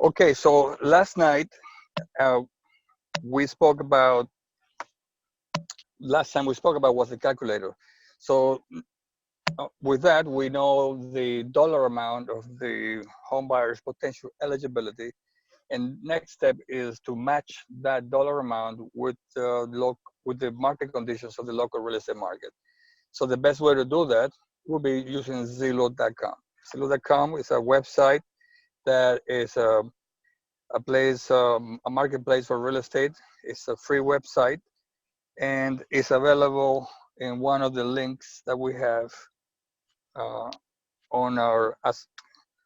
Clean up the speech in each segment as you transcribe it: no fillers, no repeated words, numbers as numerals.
Okay, so last night uh, we spoke about, last time we spoke about was the calculator. So with that, we know the dollar amount of the home buyer's potential eligibility. And next step is to match that dollar amount with with the market conditions of the local real estate market. So the best way to do that will be using Zillow.com. Zillow.com is a website that is a place, a marketplace for real estate. It's a free website and it's available in one of the links that we have uh, on our as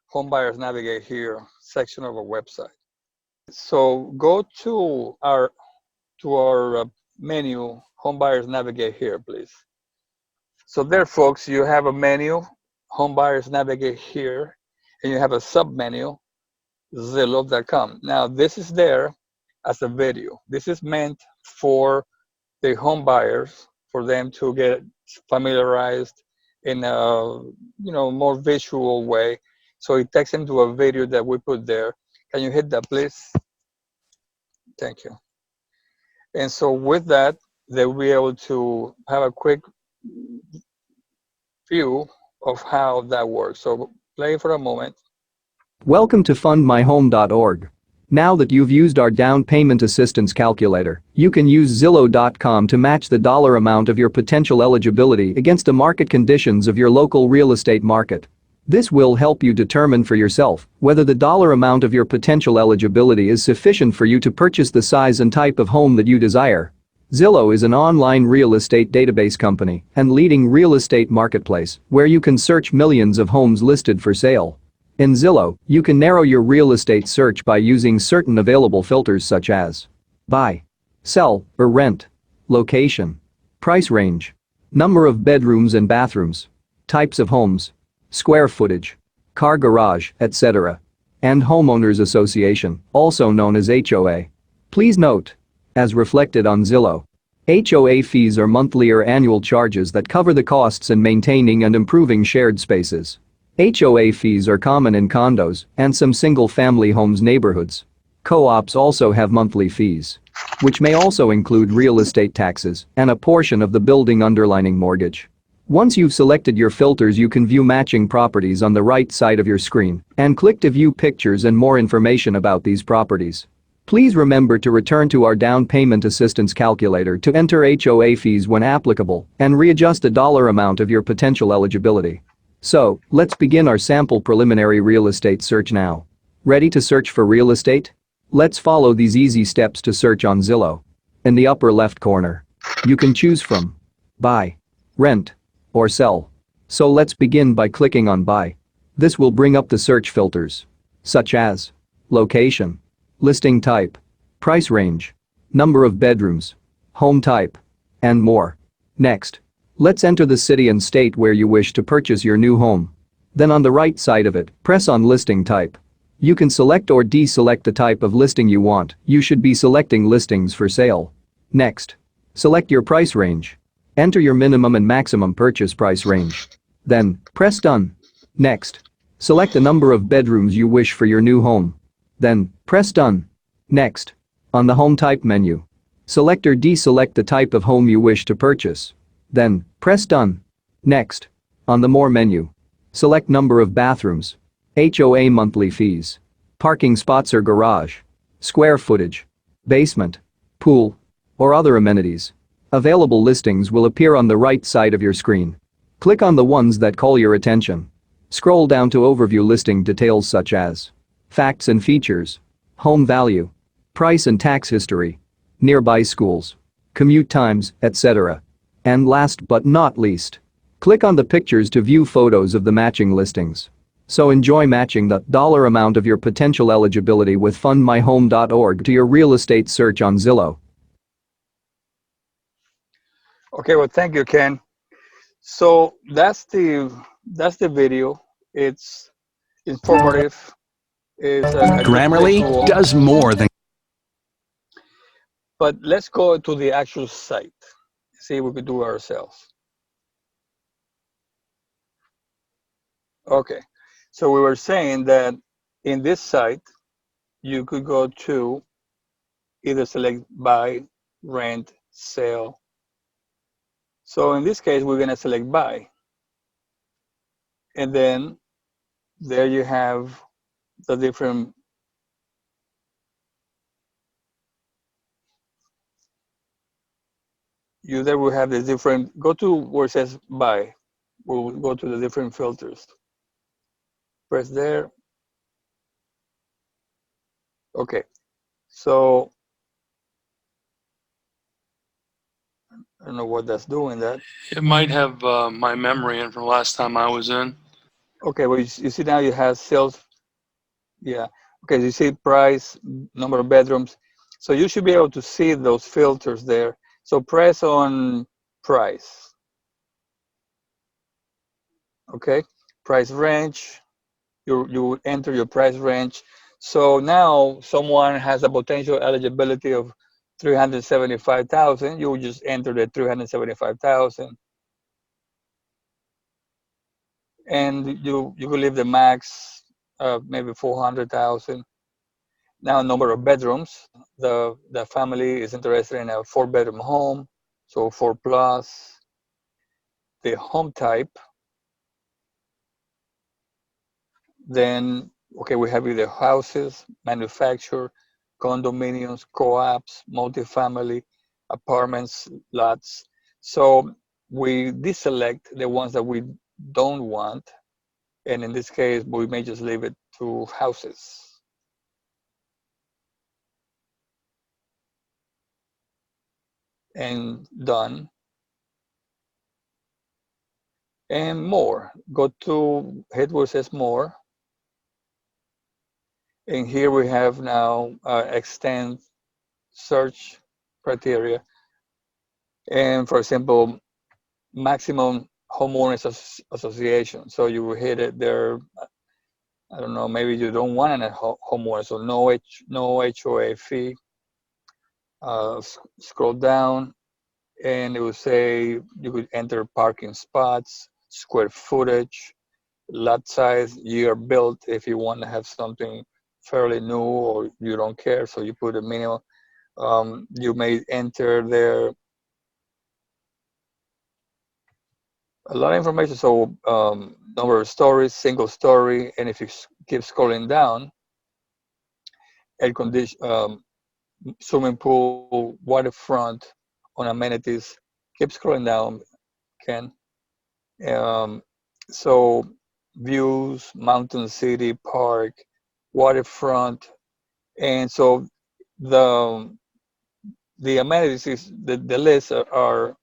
Home Buyers Navigate Here section of our website. So go to our menu, Home Buyers Navigate Here, please. So there, folks, you have a menu, Home Buyers Navigate Here, and you have a sub-menu, Zillow.com. Now, this is there as a video. This is meant for the home buyers, for them to get familiarized in a more visual way. So it takes them to a video that we put there. Can you hit that, please? Thank you. And so with that, they'll be able to have a quick view of how that works. So play for a moment. Welcome to fundmyhome.org. Now that you've used our down payment assistance calculator, you can use Zillow.com to match the dollar amount of your potential eligibility against the market conditions of your local real estate market. This will help you determine for yourself whether the dollar amount of your potential eligibility is sufficient for you to purchase the size and type of home that you desire. Zillow is an online real estate database company and leading real estate marketplace where you can search millions of homes listed for sale. In Zillow, you can narrow your real estate search by using certain available filters such as buy, sell, or rent, location, price range, number of bedrooms and bathrooms, types of homes, square footage, car garage, etc., and homeowners association, also known as HOA. Please note, as reflected on Zillow, HOA fees are monthly or annual charges that cover the costs in maintaining and improving shared spaces. HOA fees are common in condos and some single-family homes neighborhoods. Co-ops also have monthly fees, which may also include real estate taxes and a portion of the building underlying mortgage. Once you've selected your filters, you can view matching properties on the right side of your screen and click to view pictures and more information about these properties. Please remember to return to our down payment assistance calculator to enter HOA fees when applicable and readjust the dollar amount of your potential eligibility. So, let's begin our sample preliminary real estate search now. Ready to search for real estate? Let's follow these easy steps to search on Zillow. In the upper left corner, you can choose from buy, rent, or sell. So let's begin by clicking on buy. This will bring up the search filters, such as location, listing type, price range, number of bedrooms, home type, and more. Next, let's enter the city and state where you wish to purchase your new home. Then on the right side of it, press on listing type. You can select or deselect the type of listing you want. You should be selecting listings for sale. Next, select your price range. Enter your minimum and maximum purchase price range. Then, press done. Next, select the number of bedrooms you wish for your new home. Then, press done. Next, on the home type menu, select or deselect the type of home you wish to purchase. Then, press done. Next, on the more menu, select number of bathrooms, HOA monthly fees, parking spots or garage, square footage, basement, pool, or other amenities. Available listings will appear on the right side of your screen. Click on the ones that call your attention. Scroll down to overview listing details such as facts and features, home value, price and tax history, nearby schools, commute times, etc. And last but not least, click on the pictures to view photos of the matching listings. So enjoy matching the dollar amount of your potential eligibility with fundmyhome.org to your real estate search on Zillow. Okay, well, thank you, Ken. So that's the video. It's informative. It's a good Grammarly visual. does more than. But let's go to the actual site. See if we could do it ourselves. Okay, so we were saying that in this site, you could go to either select buy, rent, sell. So in this case, we're going to select buy. And then there you have the different, you there will have the different, go to where it says buy. We'll go to the different filters. Press there. Okay. So I don't know what that's doing that. It might have my memory in from last time I was in. Okay, well, you see now you have sales. Yeah. Okay, you see price, number of bedrooms. So you should be able to see those filters there. So press on price. Okay, price range. You enter your price range. So now someone has a potential eligibility of 375,000. You just enter the 375,000, and you could leave the max maybe 400,000. Now, number of bedrooms. The family is interested in a 4-bedroom home, so 4 plus. The home type. Then, okay, we have either houses, manufactured, condominiums, co-ops, multifamily, apartments, lots. So we deselect the ones that we don't want, and in this case, we may just leave it to houses. And done. And more. Go to hit where it says more. And here we have now extend search criteria. And for example, maximum homeowners association. So you will hit it there. I don't know, maybe you don't want a homeowner, so no HOA fee. Scroll down, and it will say you could enter parking spots, square footage, lot size, year built if you want to have something fairly new or you don't care, so you put a minimum. You may enter there a lot of information. So number of stories, single story, and if you keep scrolling down, air condition, swimming pool, waterfront, on amenities. Keep scrolling down, Ken. Um, so views, mountain city, park, waterfront, and so the the amenities is the lists are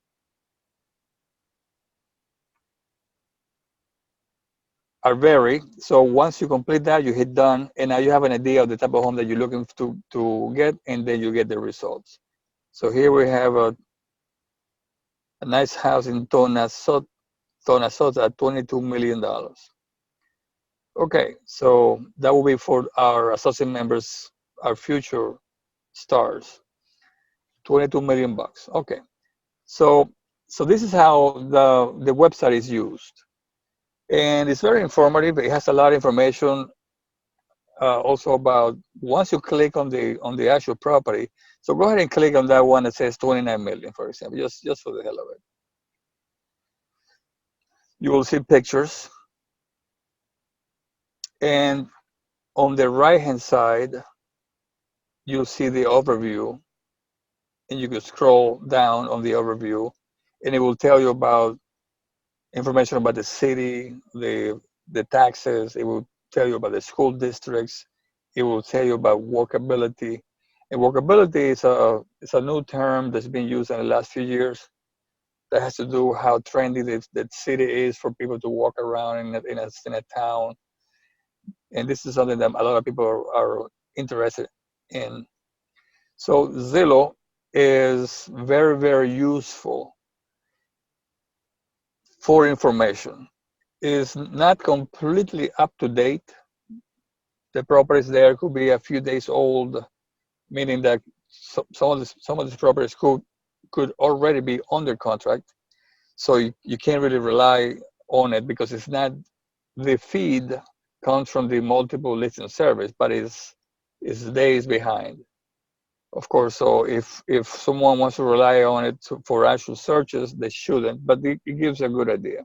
vary. So once you complete that, you hit done, and now you have an idea of the type of home that you're looking to get, and then you get the results. So here we have a nice house in Tonasota at $22 million. Okay, so that will be for our associate members, our future stars. 22 million bucks. Okay, so this is how the website is used, and it's very informative. It has a lot of information also about once you click on the actual property. So go ahead and click on that one that says 29 million, for example, just for the hell of it. You will see pictures, and on the right hand side, you'll see the overview, and you can scroll down on the overview, and it will tell you about information about the city, the taxes. It will tell you about the school districts. It will tell you about workability. And workability is a new term that's been used in the last few years that has to do how trendy the city is for people to walk around in a town. And this is something that a lot of people are interested in. So Zillow is very, very useful for information. Is not completely up to date. The properties there could be a few days old, meaning that some of these properties could already be under contract. So you can't really rely on it because it's not, the feed comes from the multiple listing service, but it's is days behind. Of course, so if someone wants to rely on it for actual searches, they shouldn't, but it gives a good idea.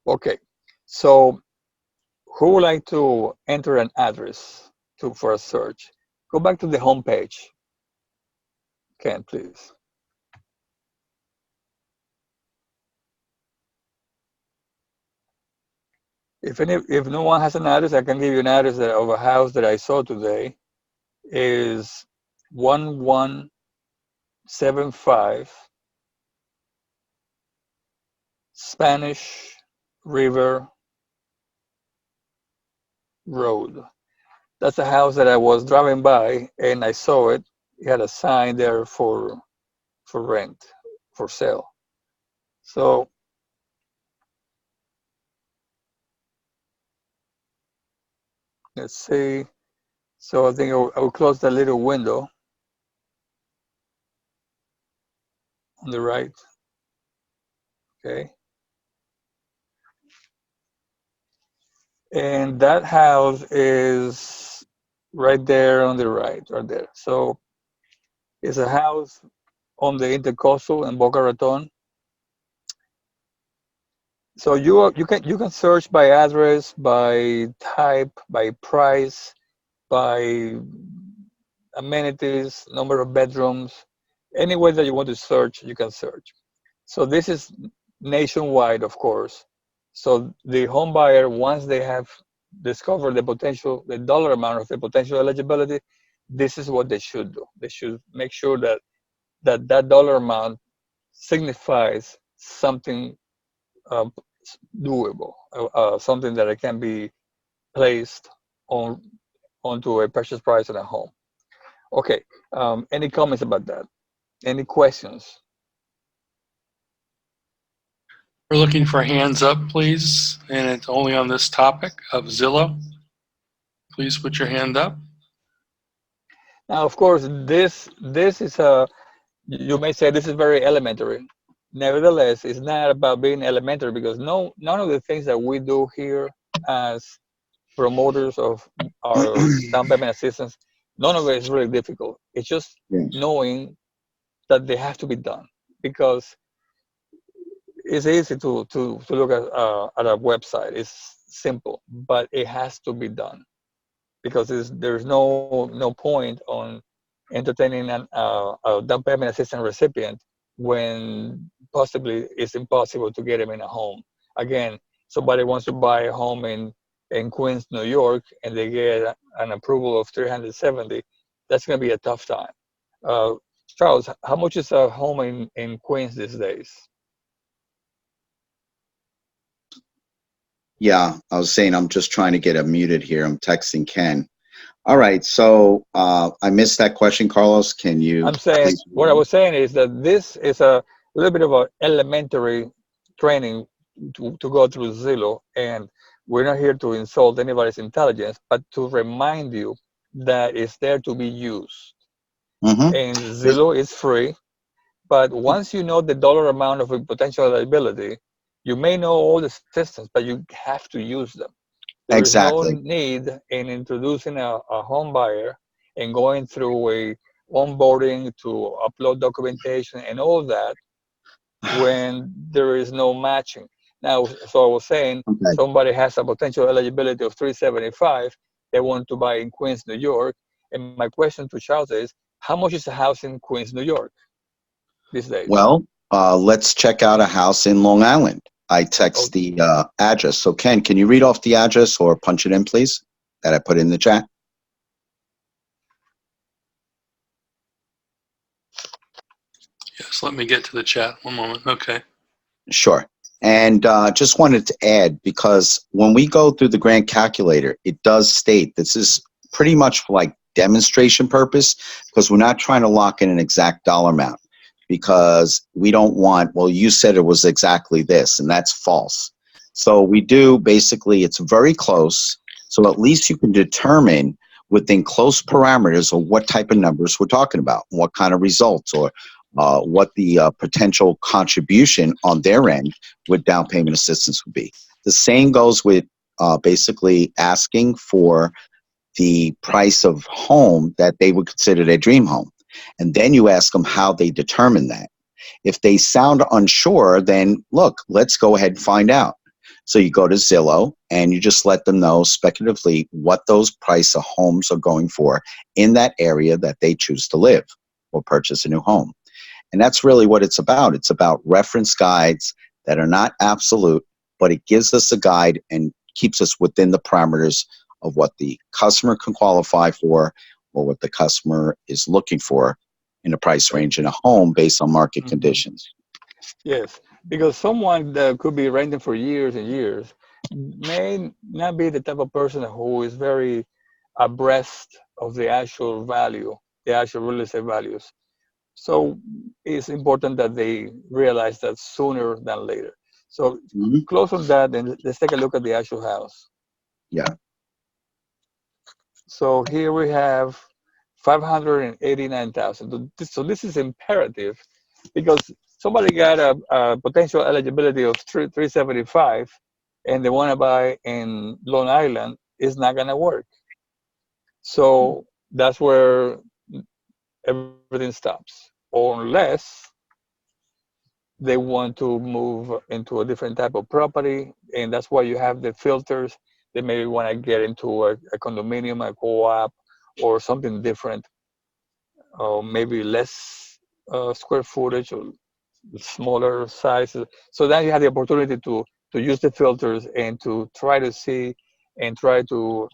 Okay, so who would like to enter an address for a search? Go back to the home page. Ken, please. If no one has an address, I can give you an address of a house that I saw today. Is 1175 Spanish River Road. That's a house that I was driving by and I saw it. It had a sign there for rent, for sale. So let's see. So I think I will close that little window on the right. Okay. And that house is right there on the right, right there. So it's a house on the Intercoastal in Boca Raton. So you can search by address, by type, by price, by amenities, number of bedrooms, any way that you want to search, you can search. So this is nationwide, of course. So the home buyer, once they have discovered the dollar amount of the potential eligibility, this is what they should do. They should make sure that dollar amount signifies something uh, doable, something that it can be placed on onto a purchase price in a home. Okay. Any comments about that? Any questions? We're looking for hands up, please, and it's only on this topic of Zillow. Please put your hand up. Now, of course, this is a, you may say this is very elementary. Nevertheless, it's not about being elementary because none of the things that we do here as promoters of our down payment assistance, none of it is really difficult. It's just Yes. knowing that they have to be done because it's easy to look at a website. It's simple, but it has to be done because there's no point on entertaining a down payment assistance recipient when possibly it's impossible to get them in a home. Again, somebody wants to buy a home in Queens, New York, and they get an approval of 370. That's going to be a tough time. Uh, Charles, how much is a home in Queens these days? Yeah, I was saying I'm just trying to get unmuted here. I'm texting Ken. All right, so I missed that question, Carlos. Can you I'm saying, please? what I was saying is that this is a little bit of an elementary training to go through Zillow, and we're not here to insult anybody's intelligence, but to remind you that it's there to be used. Mm-hmm. And Zillow is free, but once you know the dollar amount of a potential liability, you may know all the systems, but you have to use them. There is no Exactly. need in introducing a home buyer and going through a onboarding to upload documentation and all that when there is no matching. Now, so I was saying, Okay. somebody has a potential eligibility of 375. They want to buy in Queens, New York. And my question to Charles is, how much is a house in Queens, New York these days? Well, let's check out a house in Long Island. I Oh, text the address. So Ken, can you read off the address or punch it in, please, that I put in the chat? Yes, let me get to the chat. One moment. Okay. Sure. And just wanted to add, because when we go through the grant calculator, it does state this is pretty much for like demonstration purpose, because we're not trying to lock in an exact dollar amount, because we don't want, well, you said it was exactly this, and that's false. So we do basically, it's very close. So at least you can determine within close parameters of what type of numbers we're talking about, what kind of results, or what the potential contribution on their end with down payment assistance would be. The same goes with basically asking for the price of home that they would consider their dream home. And then you ask them how they determine that. If they sound unsure, then look, let's go ahead and find out. So you go to Zillow and you just let them know speculatively what those price of homes are going for in that area that they choose to live or purchase a new home. And that's really what it's about. It's about reference guides that are not absolute, but it gives us a guide and keeps us within the parameters of what the customer can qualify for or what the customer is looking for in a price range in a home based on market conditions. Yes, because someone that could be renting for years and years may not be the type of person who is very abreast of the actual value, the actual real estate values. So it's important that they realize that sooner than later. So Mhm. close on that, and let's take a look at the actual house. Yeah. So here we have 589,000. So this is imperative because somebody got a potential eligibility of 375 and they want to buy in Long Island, it's not going to work. So that's where everything stops. Unless they want to move into a different type of property, and that's why you have the filters. They maybe want to get into a condominium, a co-op, or something different, or maybe less square footage or smaller sizes. So then you have the opportunity to use the filters and to try to see and try to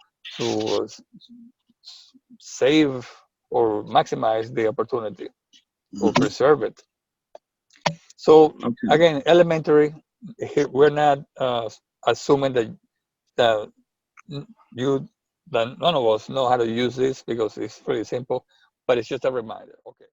save or maximize the opportunity or Mhm. preserve it. So Okay. again, elementary. We're not assuming that you that none of us know how to use this because it's pretty simple, but it's just a reminder. Okay.